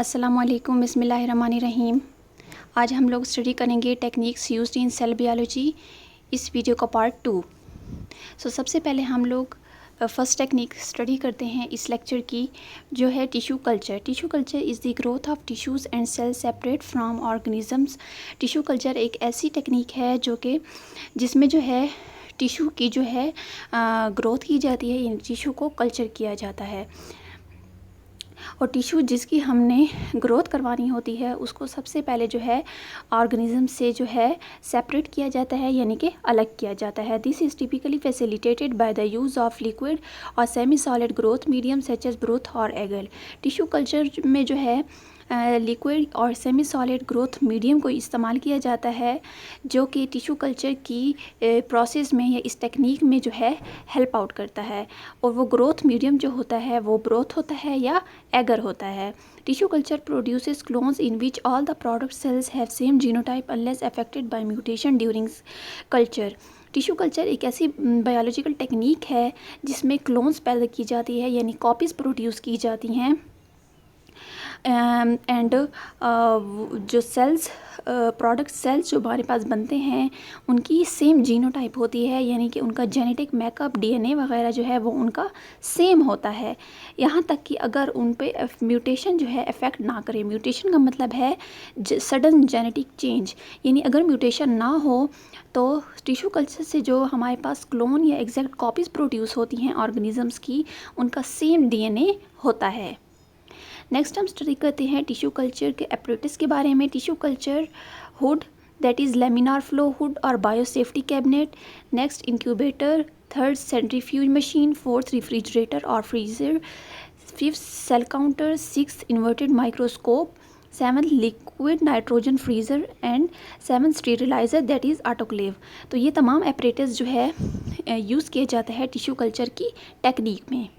अस्सलामुअलैकुम बिस्मिल्लाहिर्रहमानिर्रहीम। आज हम लोग स्टडी करेंगे techniques used in cell biology, इस वीडियो का पार्ट 2। सबसे पहले हम लोग फर्स्ट टेक्निक स्टडी करते हैं इस लेक्चर की, जो है tissue culture. Tissue culture is the growth of tissues and cells separate from organisms. Tissue culture एक ऐसी टेक्निक है जिसमें जो है टिश्यू की जो है ग्रोथ की जाती है, यानी टिश्यू को कल्चर किया जाता है। और टिश्यू जिसकी हमने ग्रोथ करवानी होती है उसको सबसे पहले जो है ऑर्गेनिज्म से जो है सेपरेट किया जाता है, यानी कि अलग किया जाता है। This is typically facilitated by the use of liquid और semi solid growth medium such as broth और एगल। टिश्यू कल्चर में जो है लिक्विड और सेमी सॉलिड ग्रोथ मीडियम को इस्तेमाल किया जाता है, जो कि टिश्यू कल्चर की प्रोसेस में या इस टेक्निक में जो है हेल्प आउट करता है। और वो ग्रोथ मीडियम जो होता है वो ब्रोथ होता है या एगर होता है। Tissue culture produces clones in which all the product cells have same genotype unless affected by mutation during culture. Tissue culture एक ऐसी बायोलॉजिकल टेक्निक है जिसमें क्लोन्स पैदा की जाती है, यानी कॉपीज़ प्रोड्यूस की जाती हैं। एंड जो सेल्स प्रोडक्ट सेल्स जो हमारे पास बनते हैं उनकी सेम जीनोटाइप होती है, यानी कि उनका जेनेटिक मेकअप डीएनए वगैरह जो है वो उनका सेम होता है, यहाँ तक कि अगर उन पे म्यूटेशन जो है इफ़ेक्ट ना करे। म्यूटेशन का मतलब है सडन जेनेटिक चेंज, यानी अगर म्यूटेशन ना हो तो टिश्यू कल्चर से जो हमारे पास क्लोन या एग्जैक्ट कॉपीज़ प्रोड्यूस होती हैं ऑर्गेनिजम्स की, उनका सेम डीएनए होता है। नेक्स्ट हम स्टडी करते हैं टिश्यू कल्चर के एपरेटस के बारे में। Tissue culture hood, that is laminar flow hood और biosafety cabinet. Next incubator, third centrifuge machine, fourth refrigerator और freezer, fifth cell counter, six inverted microscope, seventh liquid nitrogen freezer and seventh steriliser that is autoclave. तो ये तमाम apparatus जो है use किया जाता है टिश्यू कल्चर की टेक्निक में।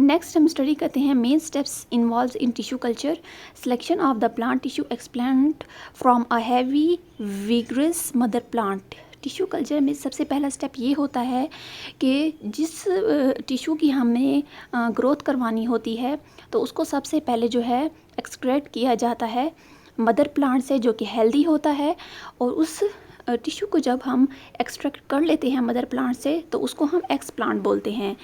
नेक्स्ट हम स्टडी करते हैं main steps involve in tissue culture. Selection of the plant tissue explant from a heavy vigorous mother plant. Tissue culture में सबसे पहला स्टेप ये होता है कि जिस टिश्यू की हमें ग्रोथ करवानी होती है तो उसको सबसे पहले जो है एक्सट्रैक्ट किया जाता है मदर प्लांट से, जो कि हेल्दी होता है। और उस टिश्यू को जब हम एक्सट्रैक्ट कर लेते हैं मदर प्लांट से तो उसको हम एक्सप्लांट बोलते हैं।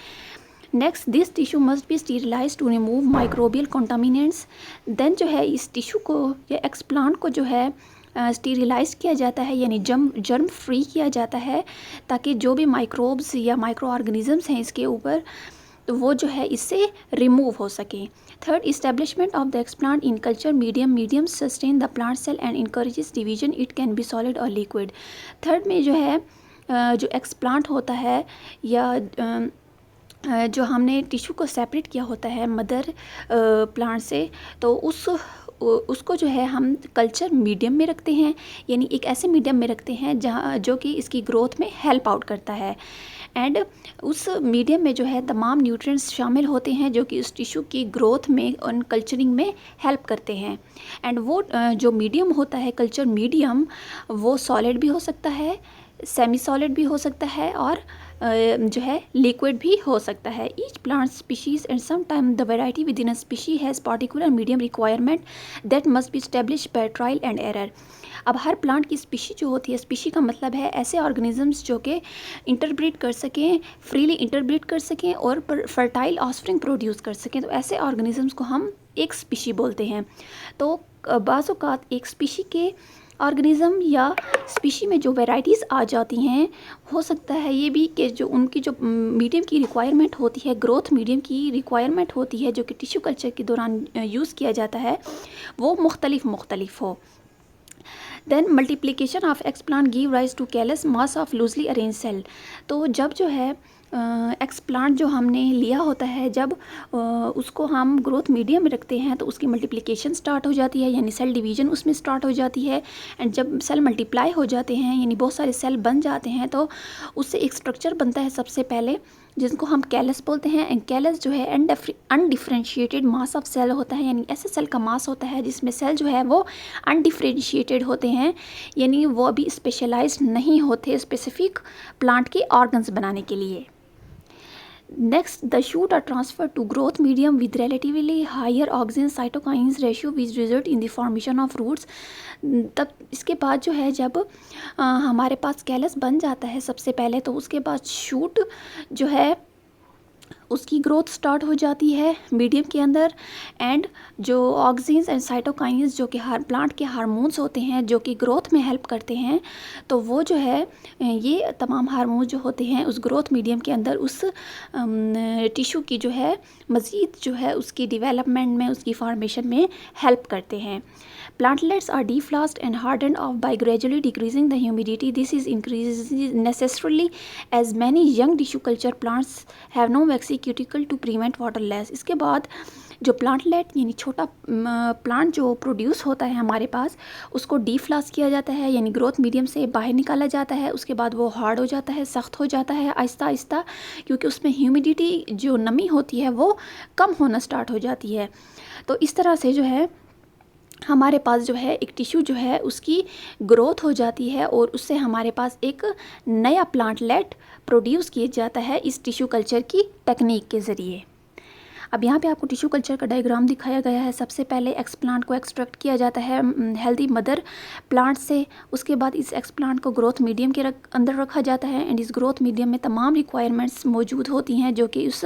Next, this tissue must be sterilise to remove microbial contaminants. Then जो है इस टिश्यू को या एक्सप्लांट को जो है स्टीरिलाइज किया जाता है, यानी जर्म फ्री किया जाता है, ताकि जो भी माइक्रोब्स या माइक्रो ऑर्गेनिजम्स हैं इसके ऊपर तो वो जो है इससे रिमूव हो सके। Third, establishment of the explant in culture medium sustain the plant cell and encourages division, it can be solid और लिक्विड। थर्ड में जो है जो एक्सप्लांट होता है या जो हमने टिश्यू को सेपरेट किया होता है मदर प्लांट से, तो उसको जो है हम कल्चर मीडियम में रखते हैं, यानी एक ऐसे मीडियम में रखते हैं जहाँ जो कि इसकी ग्रोथ में हेल्प आउट करता है। एंड उस मीडियम में जो है तमाम न्यूट्रिएंट्स शामिल होते हैं जो कि उस टिश्यू की ग्रोथ में और कल्चरिंग में हेल्प करते हैं। एंड वो जो मीडियम होता है कल्चर मीडियम, वो सॉलिड भी हो सकता है, सेमी सॉलिड भी हो सकता है और जो है लिक्विड भी हो सकता है। Each plant species and some time the variety within a species has particular medium requirement that must be establish by trial and error. अब हर प्लांट की स्पीशी जो होती है, स्पीशी का मतलब है ऐसे ऑर्गेनिजम्स जो कि इंटरब्रीड कर सकें, फ्रीली इंटरब्रीड कर सकें और फर्टाइल ऑफस्प्रिंग प्रोड्यूस कर सकें, तो ऐसे ऑर्गेनिजम्स को हम एक स्पीशी बोलते हैं। तो बाज़ औक़ात एक स्पीशी के ऑर्गेनिज़म या स्पीशी में जो वैरायटीज़ आ जाती हैं, हो सकता है ये भी कि जो उनकी जो मीडियम की रिक्वायरमेंट होती है, ग्रोथ मीडियम की रिक्वायरमेंट होती है जो कि टिश्यू कल्चर के दौरान यूज़ किया जाता है, वो मुख्तलिफ हो। Then multiplication of explant give rise to callus mass of loosely arrange cell. तो जब जो है एक्सप्लांट जो हमने लिया होता है, जब उसको हम ग्रोथ मीडियम में रखते हैं तो उसकी मल्टीप्लिकेशन स्टार्ट हो जाती है, यानी सेल डिवीजन उसमें स्टार्ट हो जाती है। एंड जब सेल मल्टीप्लाई हो जाते हैं, यानी बहुत सारे सेल बन जाते हैं, तो उससे एक स्ट्रक्चर बनता है सबसे पहले जिसको हम कैलस बोलते हैं। एंड कैलस जो है अनडिफ्रेंशिएटेड मास ऑफ सेल होता है, यानी ऐसे सेल का मास होता है जिसमें सेल जो है वो अनडिफ्रेंशिएटेड होते हैं, यानी वो अभी स्पेशलाइज्ड नहीं होते स्पेसिफिक प्लांट के ऑर्गन्स बनाने के लिए। Next, the shoot are transferred to growth medium with relatively higher auxin cytokines ratio which result in the formation of roots. तब इसके बाद जो है जब हमारे पास कैलस बन जाता है सबसे पहले, तो उसके बाद शूट जो है उसकी ग्रोथ स्टार्ट हो जाती है मीडियम के अंदर, एंड जो ऑक्सीन्स एंड साइटोकाइंस जो कि प्लांट के हार्मोन्स होते हैं जो कि ग्रोथ में हेल्प करते हैं, तो वो जो है ये तमाम हार्मोन्स जो होते हैं उस ग्रोथ मीडियम के अंदर उस टिश्यू की जो है मज़ीद जो है उसकी डेवलपमेंट में, उसकी फॉर्मेशन में हेल्प करते हैं. Plantlets are deflowered and hardened off by gradually decreasing the humidity. This is increases necessarily as many young tissue culture plants have no waxy cuticle to prevent water loss. इसके बाद जो plantlet यानी छोटा plant जो produce होता है हमारे पास, उसको डीफ्लास किया जाता है यानी ग्रोथ मीडियम से बाहर निकाला जाता है. उसके बाद वो हार्ड हो जाता है, सख्त हो जाता है आहिस्ता आहिस्ता, क्योंकि उसमें ह्यूमिडिटी जो नमी होती है वो कम होना स्टार्ट हो जाती है. तो इस तरह से जो है हमारे पास जो है एक टिश्यू जो है उसकी ग्रोथ हो जाती है और उससे हमारे पास एक नया प्लांटलेट प्रोड्यूस किया जाता है इस टिश्यू कल्चर की टेक्निक के ज़रिए. अब यहाँ पे आपको टिश्यू कल्चर का डायग्राम दिखाया गया है. सबसे पहले एक्स प्लांट को एक्सट्रैक्ट किया जाता है हेल्दी मदर प्लांट से. उसके बाद इस एक्स प्लांट को ग्रोथ मीडियम के अंदर रखा जाता है, एंड इस ग्रोथ मीडियम में तमाम रिक्वायरमेंट्स मौजूद होती हैं जो कि उस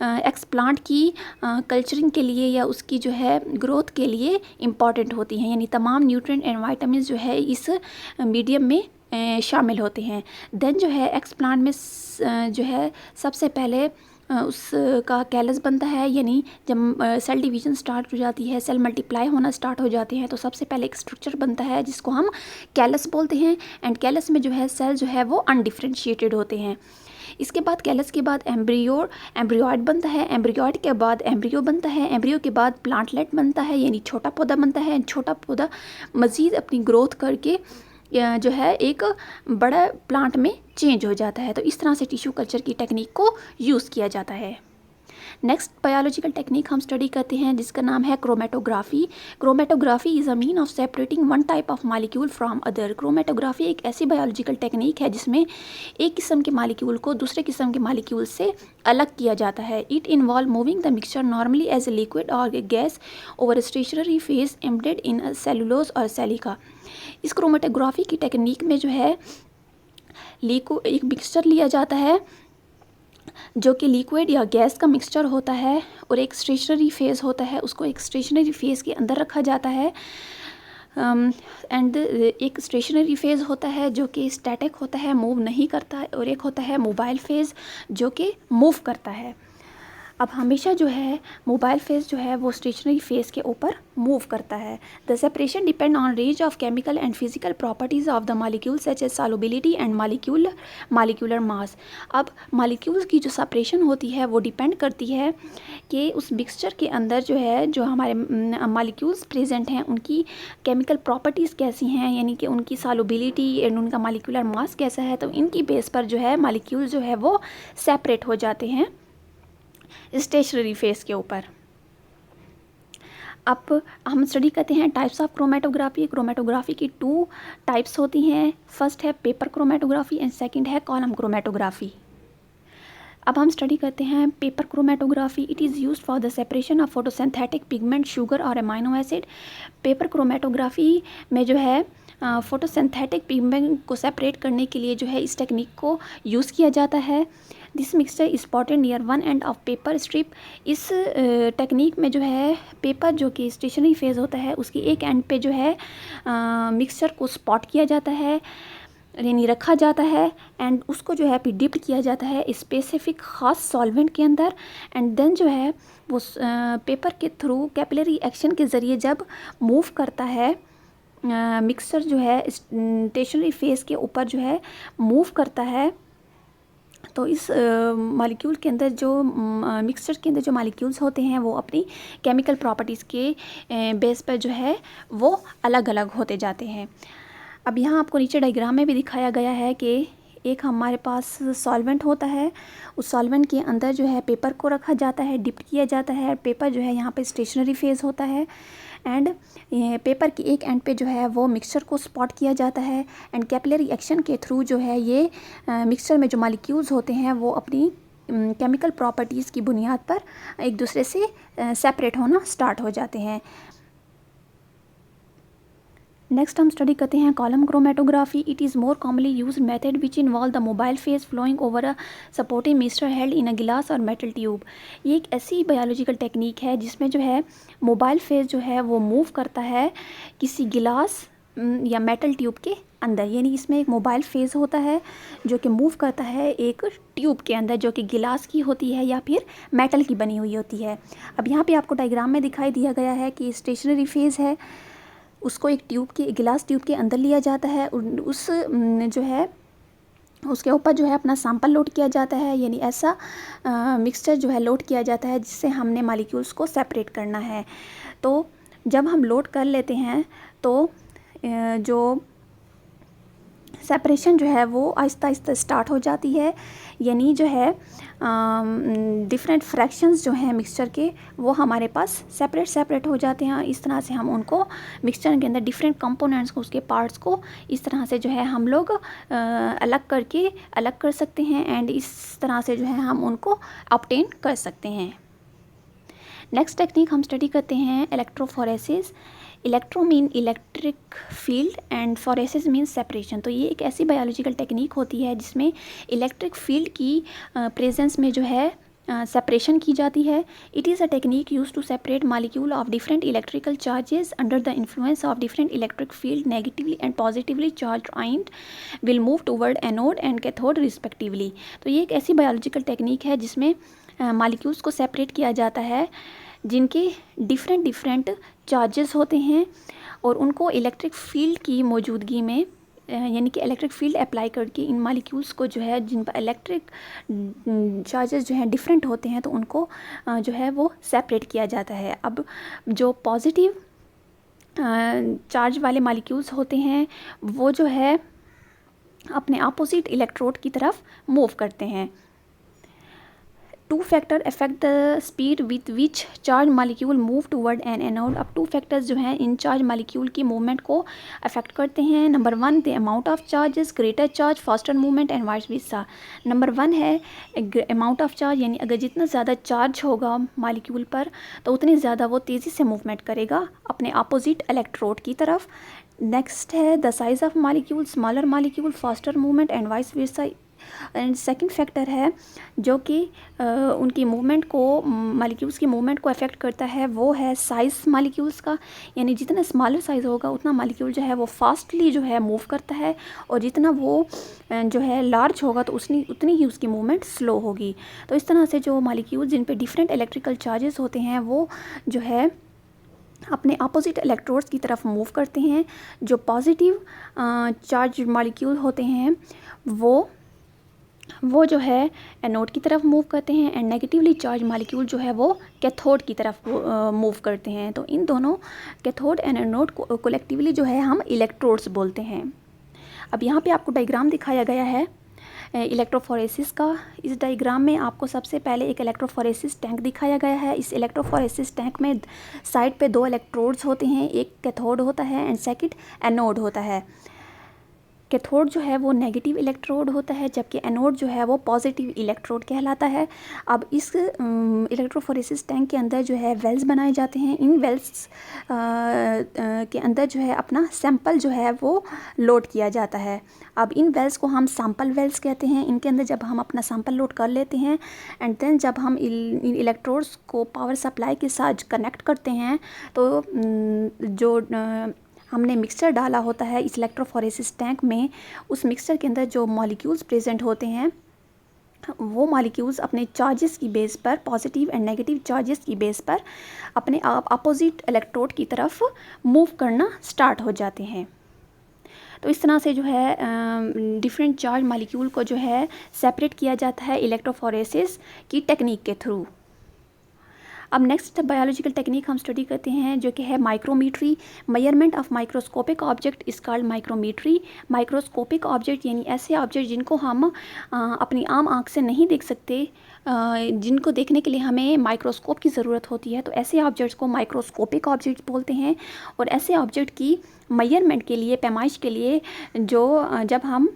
एक्स प्लांट की कल्चरिंग के लिए या उसकी जो है ग्रोथ के लिए इम्पॉर्टेंट होती हैं. यानी तमाम न्यूट्रिएंट एंड वाइटामिन जो है इस मीडियम में शामिल होते हैं. देन जो है एक्स प्लांट में जो है सबसे पहले उसका कैलस बनता है, यानी जब सेल डिवीजन स्टार्ट हो जाती है, सेल मल्टीप्लाई होना स्टार्ट हो जाते हैं, तो सबसे पहले एक स्ट्रक्चर बनता है जिसको हम कैलस बोलते हैं. एंड कैलस में जो है सेल जो है वो अनडिफ्रेंशिएटेड होते हैं. इसके बाद कैलस के बाद एम्ब्रियोइड बनता है. एम्ब्रियोइड के बाद एम्ब्रियो बनता है. एम्ब्रियो के बाद प्लांटलेट बनता है यानी छोटा पौधा बनता है. छोटा पौधा मज़ीद अपनी ग्रोथ करके जो है एक बड़ा प्लांट में चेंज हो जाता है. तो इस तरह से टिश्यू कल्चर की टेक्निक को यूज़ किया जाता है. नेक्स्ट बायोलॉजिकल टेक्निक हम स्टडी करते हैं जिसका नाम है chromatography. Chromatography is a mean of separating one type of molecule from other. Chromatography एक ऐसी बायोलॉजिकल टेक्निक है जिसमें एक किस्म के मॉलिक्यूल को दूसरे किस्म के मॉलिक्यूल से अलग किया जाता है. It involve moving the mixture normally as a liquid और gas over stationary phase embedded in cellulose और सेलिका. इस क्रोमेटोग्राफी की टेक्निक में जो है एक मिक्सचर लिया जाता है जो कि लिक्विड या गैस का मिक्सचर होता है, और एक स्टेशनरी फेज़ होता है, उसको एक स्टेशनरी फेज़ के अंदर रखा जाता है. एंड एक स्टेशनरी फेज़ होता है जो कि स्टैटिक होता है, मूव नहीं करता है, और एक होता है मोबाइल फेज़ जो कि मूव करता है. अब हमेशा जो है मोबाइल फेज़ जो है वो स्टेशनरी फेज़ के ऊपर मूव करता है. The separation depend on range of chemical and physical properties of the molecule such as solubility and molecular mass. अब मॉलिक्यूल्स की जो सेपरेशन होती है वो डिपेंड करती है कि उस मिक्सचर के अंदर जो है जो हमारे मॉलिक्यूल्स प्रेजेंट हैं उनकी केमिकल प्रॉपर्टीज़ कैसी हैं, यानी कि उनकी सॉल्युबिलिटी एंड उनका मॉलिक्यूलर मास कैसा है. तो इनकी बेस पर जो है मॉलिक्यूल जो है वो सेपरेट हो जाते हैं स्टेशनरी फेस के ऊपर. अब हम स्टडी करते हैं टाइप्स ऑफ क्रोमेटोग्राफी. क्रोमेटोग्राफी की 2 टाइप्स होती हैं. फर्स्ट है पेपर क्रोमेटोग्राफी एंड सेकंड है कॉलम क्रोमेटोग्राफी. अब हम स्टडी करते हैं paper chromatography. It is used for the separation of photosynthetic pigment, sugar और अमाइनो एसिड. पेपर क्रोमेटोग्राफी में जो है फोटोसिंथेटिक पिगमेंट को सेपरेट करने के लिए जो है इस टेक्निक को यूज़ किया जाता है. This mixture is spotted near one end of paper strip. इस टेक्निक में जो है पेपर जो कि स्टेशनरी फेज़ होता है उसकी एक एंड पे जो है मिक्सचर को स्पॉट किया जाता है यानी रखा जाता है, एंड उसको जो है डिप्ट किया जाता है स्पेसिफिक ख़ास सॉल्वेंट के अंदर. एंड देन जो है वो पेपर के थ्रू कैपिलरी एक्शन के ज़रिए जब मूव करता है मिक्सचर जो है स्टेशनरी फेज़ के ऊपर जो है मूव करता है, तो इस मॉलिक्यूल के अंदर जो मिक्सचर के अंदर जो मॉलिक्यूल्स होते हैं वो अपनी केमिकल प्रॉपर्टीज़ के बेस पर जो है वो अलग अलग होते जाते हैं. अब यहाँ आपको नीचे डायग्राम में भी दिखाया गया है कि एक हमारे पास सॉल्वेंट होता है, उस सॉल्वेंट के अंदर जो है पेपर को रखा जाता है, डिप किया जाता है. पेपर जो है यहाँ पे स्टेशनरी फेज़ होता है, एंड पेपर की एक एंड पे जो है वो मिक्सचर को स्पॉट किया जाता है, एंड कैपिलरी एक्शन के थ्रू जो है ये मिक्सचर में जो मॉलिक्यूल्स होते हैं वो अपनी केमिकल प्रॉपर्टीज़ की बुनियाद पर एक दूसरे से सेपरेट होना स्टार्ट हो जाते हैं। नेक्स्ट हम स्टडी करते हैं column chromatography. It is more commonly use method which involve the mobile phase flowing over a supporting mixture held in a glass और मेटल ट्यूब। ये एक ऐसी बायोलॉजिकल टेक्निक है जिसमें जो है मोबाइल फेज जो है वो मूव करता है किसी गिलास या मेटल ट्यूब के अंदर, यानी इसमें एक मोबाइल फेज होता है जो कि मूव करता है एक ट्यूब के अंदर जो कि गिलास की होती है या फिर मेटल की बनी हुई होती है। अब यहाँ पे आपको डायग्राम में दिखाई दिया गया है कि स्टेशनरी फेज है, उसको एक ट्यूब के गिलास ट्यूब के अंदर लिया जाता है, उस जो है उसके ऊपर जो है अपना सैंपल लोड किया जाता है, यानी ऐसा मिक्सचर जो है लोड किया जाता है जिससे हमने मॉलिक्यूल्स को सेपरेट करना है। तो जब हम लोड कर लेते हैं तो जो सेपरेशन जो है वो आहिस्ता आहिस्ता स्टार्ट हो जाती है, यानी जो है डिफरेंट फ्रैक्शंस जो हैं मिक्सचर के वो हमारे पास सेपरेट हो जाते हैं। इस तरह से हम उनको मिक्सचर के अंदर डिफरेंट कंपोनेंट्स को, उसके पार्ट्स को इस तरह से जो है हम लोग अलग कर सकते हैं एंड इस तरह से जो है हम उनको ऑब्टेन कर सकते हैं। नेक्स्ट टेक्निक हम स्टडी करते हैं electrophoresis. Electro mean electric field and phoresis mean separation. तो ये एक ऐसी बायोलॉजिकल टेक्निक होती है जिसमें इलेक्ट्रिक फील्ड की प्रेजेंस में जो है सेपरेशन की जाती है। It is a technique use to separate molecule of different electrical charges under the influence of different electric field. Negatively and positively charge ion will move toward anode and cathode respectively. तो ये एक ऐसी biological technique है जिसमें molecules को separate किया जाता है जिनके डिफरेंट चार्जेस होते हैं और उनको इलेक्ट्रिक फील्ड की मौजूदगी में, यानी कि इलेक्ट्रिक फील्ड अप्लाई करके इन मॉलिक्यूल्स को जो है जिन पर इलेक्ट्रिक चार्जेस जो हैं डिफरेंट होते हैं तो उनको जो है वो सेपरेट किया जाता है। अब जो पॉजिटिव चार्ज वाले मॉलिक्यूल्स होते हैं वो जो है अपने अपोजिट इलेक्ट्रोड की तरफ मूव करते हैं। Two factor affect the speed with which charge molecule move toward N anode. अब टू फैक्टर्स जो हैं इन चार्ज मालिक्यूल की मूवमेंट को अफेक्ट करते हैं। Number 1 the amount of charges, greater charge faster movement and vice versa. Number 1 है amount of charge, यानी अगर जितना ज़्यादा चार्ज होगा मालिक्यूल पर तो उतनी ज़्यादा वो तेज़ी से मूवमेंट करेगा अपने अपोजिट इलेक्ट्रोड की तरफ। नेक्स्ट है the size of molecule, smaller molecule faster movement and vice versa. And second factor है जो कि उनकी मूवमेंट को, मॉलिक्यूल्स की मूवमेंट को अफेक्ट करता है, वो है साइज़ मॉलिक्यूल्स का, यानी जितना स्मॉलर साइज़ होगा उतना मॉलिक्यूल जो है वो फास्टली जो है मूव करता है और जितना वो जो है लार्ज होगा तो उतनी ही उसकी मूवमेंट स्लो होगी। तो इस तरह से जो मॉलिक्यूल जिन पे डिफरेंट इलेक्ट्रिकल चार्जेस होते हैं वो जो है अपने अपोजिट इलेक्ट्रोड्स की तरफ मूव करते हैं। जो पॉजिटिव चार्ज मॉलिक्यूल होते हैं वो जो है एनोड की तरफ मूव करते हैं एंड नेगेटिवली चार्ज मॉलिक्यूल जो है वो कैथोड की तरफ मूव करते हैं। तो इन दोनों कैथोड एंड एनोड को कलेक्टिवली जो है हम इलेक्ट्रोड्स बोलते हैं। अब यहाँ पे आपको डायग्राम दिखाया गया है इलेक्ट्रोफोरेसिस का। इस डायग्राम में आपको सबसे पहले एक इलेक्ट्रोफोरेसिस टैंक दिखाया गया है। इस इलेक्ट्रोफोरेसिस टैंक में साइड पे 2 इलेक्ट्रोड्स होते हैं, एक कैथोड होता है एंड सेकंड एनोड होता है। कैथोड जो है वो नेगेटिव इलेक्ट्रोड होता है जबकि एनोड जो है वो पॉजिटिव इलेक्ट्रोड कहलाता है। अब इस इलेक्ट्रोफोरेसिस टैंक के अंदर जो है वेल्स बनाए जाते हैं। इन वेल्स के अंदर जो है अपना सैंपल जो है वो लोड किया जाता है। अब इन वेल्स को हम सैंपल वेल्स कहते हैं। इनके अंदर जब हम अपना सैंपल लोड कर लेते हैं एंड देन जब हम इन इलेक्ट्रोड्स को पावर सप्लाई के साथ कनेक्ट करते हैं तो जो हमने मिक्सचर डाला होता है इस इलेक्ट्रोफोरेसिस टैंक में, उस मिक्सचर के अंदर जो मॉलिक्यूल्स प्रेजेंट होते हैं वो मॉलिक्यूल्स अपने चार्जेस की बेस पर, पॉजिटिव एंड नेगेटिव चार्जेस की बेस पर अपने अपोजिट इलेक्ट्रोड की तरफ मूव करना स्टार्ट हो जाते हैं। तो इस तरह से जो है डिफरेंट चार्ज मॉलिक्यूल को जो है सेपरेट किया जाता है इलेक्ट्रोफोरेसिस की टेक्निक के थ्रू। अब नेक्स्ट बायोलॉजिकल टेक्निक हम स्टडी करते हैं जो कि है micrometry. Measurement of microscopic object is called micrometry. Microscopic object यानी ऐसे ऑब्जेक्ट जिनको हम अपनी आम आँख से नहीं देख सकते, जिनको देखने के लिए हमें माइक्रोस्कोप की ज़रूरत होती है, तो ऐसे ऑब्जेक्ट्स को माइक्रोस्कोपिक ऑब्जेक्ट बोलते हैं। और ऐसे ऑब्जेक्ट की मेजरमेंट के लिए, पैमाइश के लिए जो जब हम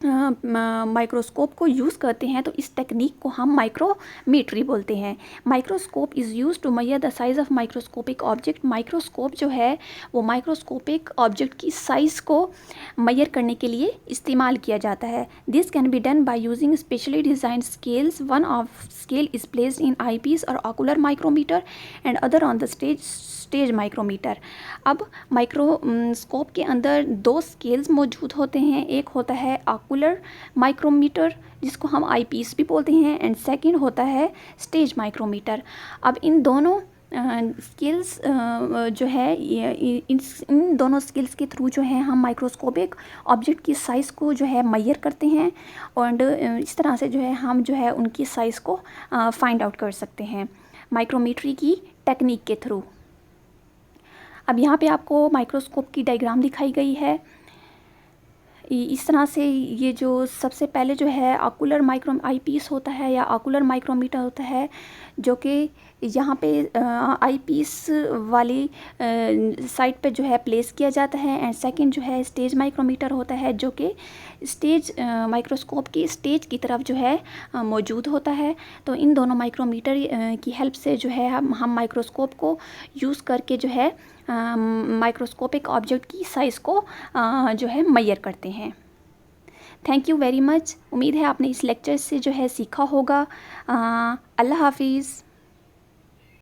माइक्रोस्कोप को यूज़ करते हैं तो इस टेक्निक को हम माइक्रोमीट्री बोलते हैं। Microscope is use to measure the size of microscopic object. Microscope जो है वो माइक्रोस्कोपिक ऑब्जेक्ट की साइज़ को मेजर करने के लिए इस्तेमाल किया जाता है। This can be done by using specially designed scales. One of scale is placed in eyepiece और ocular micrometer and other on the stage micrometer. अब माइक्रोस्कोप के अंदर दो स्केल्स मौजूद होते हैं। एक होता है ऑकुलर माइक्रोमीटर जिसको हम आईपीस भी बोलते हैं, एंड सेकंड होता है स्टेज माइक्रोमीटर। अब इन दोनों स्किल्स जो है इन दोनों स्किल्स के थ्रू जो है हम माइक्रोस्कोपिक ऑब्जेक्ट की साइज़ को जो है मेजर करते हैं, और इस तरह से जो है हम जो है उनकी साइज़ को फाइंड आउट कर सकते हैं माइक्रोमीट्री की टेक्निक के थ्रू। अब यहाँ पे आपको माइक्रोस्कोप की डायग्राम दिखाई गई है। इस तरह से ये जो सबसे पहले जो है ऑकुलर माइक्रो आईपीस होता है या ऑकुलर माइक्रोमीटर होता है, जो कि यहाँ पे आईपीस वाली साइड पे जो है प्लेस किया जाता है, एंड सेकंड जो है स्टेज माइक्रोमीटर होता है जो कि स्टेज माइक्रोस्कोप की स्टेज की तरफ जो है मौजूद होता है। तो इन दोनों माइक्रोमीटर की हेल्प से जो है हम माइक्रोस्कोप को यूज़ करके जो है माइक्रोस्कोपिक ऑब्जेक्ट की साइज़ को जो है मेजर करते हैं। Thank you very much. उम्मीद है आपने इस लेक्चर से जो है सीखा होगा। अल्लाह हाफिज़।